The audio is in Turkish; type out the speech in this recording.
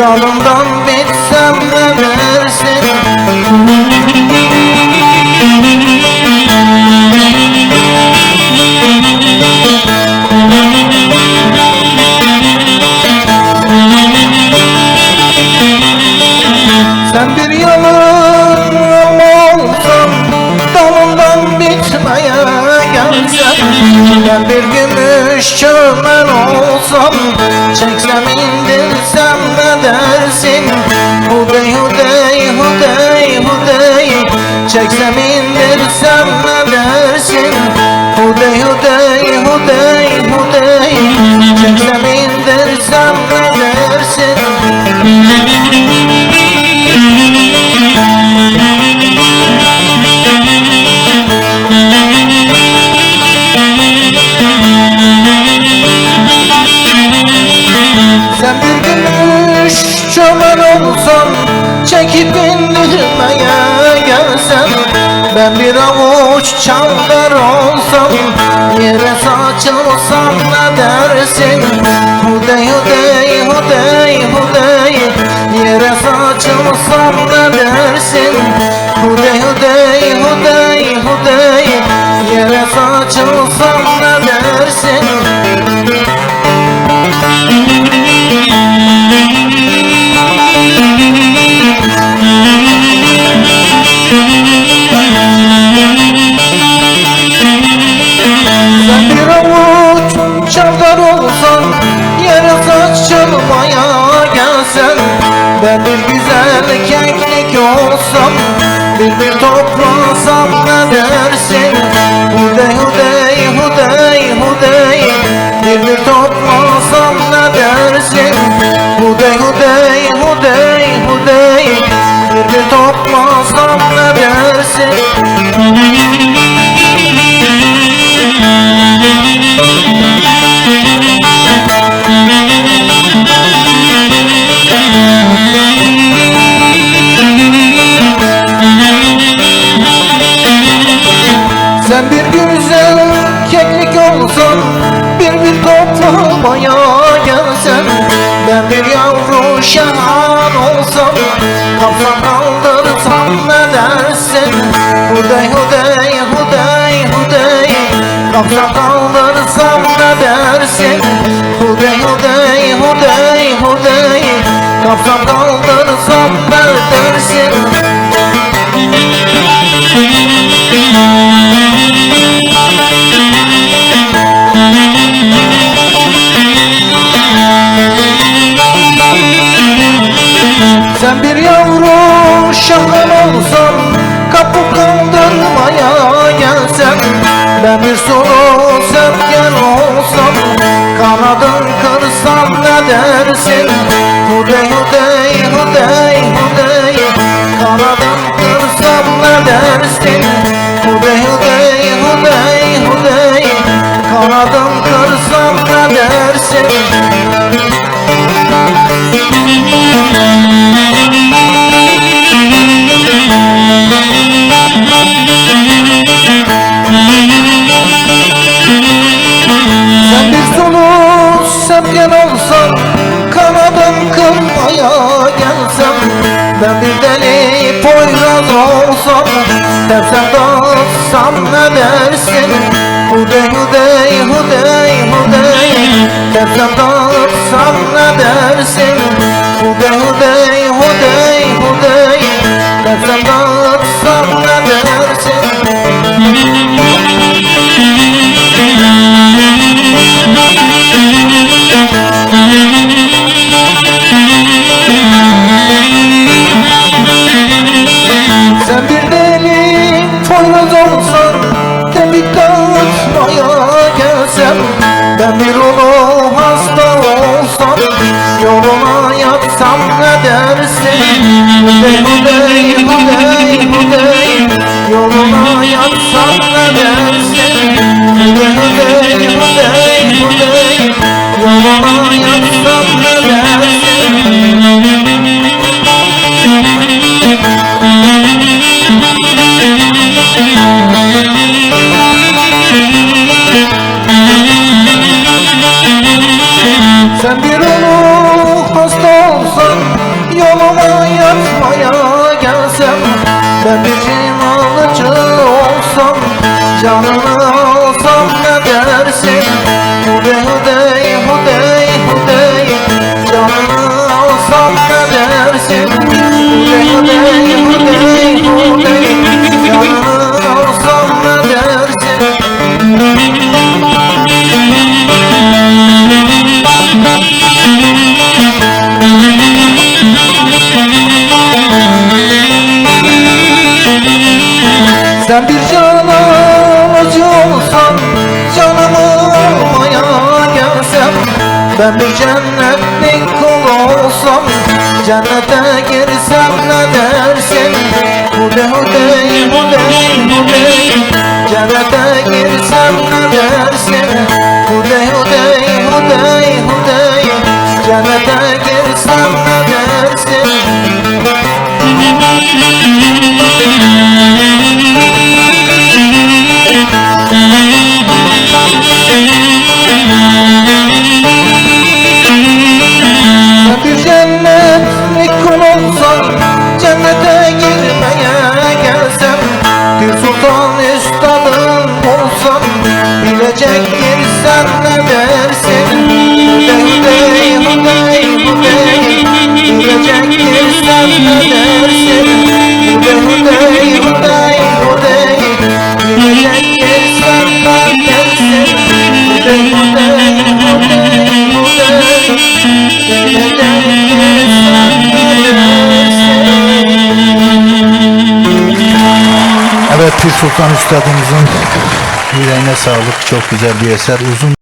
dalından bitsem ne dersin? Sen bir yalan olsan, dalından bitmeye gelsen, ben bir gümüş çömen olsam, çeksem indirsem ne dersin? Hudey hudey hudey hudey, çeksem indirsem ne dersin? Hudey hudey hudey hudey, çeksem indirsem ne dersin? Sen bir gümüş çömen olsan, çekip indirmeye gelsen, ben bir avuç çavdar olsam, yere saçılsam ne dersin? Hudey hudey hudey hudey, yere saçılsam ne dersin? Hudey hudey hudey hudey, yere saçılsam ne dersin? Sen bir avuç çavdar olsan, yere saçılmaya gelsen, ben bir güzel keklik olsam, bir toplasam ne dersin? Hudey hudey hudey hudey, bir toplasam ne dersin? Hudey hudey hudey hudey, bir toplasam ne dersin? Sen bir güzel keklik olsan, bir toplamaya gelsen, ben bir yavru şahan olsam, kapsam kaldırsam ne dersin? Hudey hudey hudey hudey, kapsam kaldırsam ne dersin? Hudey hudey hudey hudey, kapsam kaldırsam ne dersin? Sen bir yavru şahan olsan, kapı kaldırmaya gelsen, ben bir sulu sepken olsam, kanadın kırsam ne dersin? Hudey hudey hudey hudey, kanadın kırsam ne dersin? Hudey hudey hudey hudey, kanadın kırsam ne dersin? Sen bir sulu sepken olsan, kanadım kırmaya gelsem, ben bir deli poyraz olsam, tersem dağıtsam ne dersin? Hudey hudey hudey hudey, tersem dağıtsam ne dersin? Hudey hudey hudey hudey, tersem dağıtsam ne dersin? Sen bir deli poyraz olsan, tebrik dağıtmaya gelsem, ben bir ulu hasta olsam, yoluna yatsam ne dersin? Hudey hudey hudey hudey, yoluna yatsam ne dersin? Hudey hudey hudey hudey, yoluna yatsam ne dersin? Sen bir ulu hasta olsan, Yoluma yatmaya gelsem, ben bir cinalıcı olsam, canını alsam ne dersin? Hudey hudey hudey hudey, canını alsam ne dersin? Hudey hudey hudey hudey, canını alsam ne dersin? Sen bir canalıcı olsan, canımı almaya gelsem, ben bir cennetlik kul olsam, cennete girsem ne dersin? Hudey hudey hudey hudey, cennete girsem ne dersin? Hudey hudey hudey hudey, cennete girsem ne dersin? Bir cennetlik kul olsan, cennete girmeye gelsem, bir sultan üstadın olsam, bilecek girsen ne dersin? Hudey hudey hudey, bilecek girsen ne dersin? Hudey hudey hudey, bilecek girsen ne dersin? Hudey hudey hudey hudey, Evet, Pir Sultan Üstadımızın yüreğine sağlık. Çok güzel bir eser. Uzun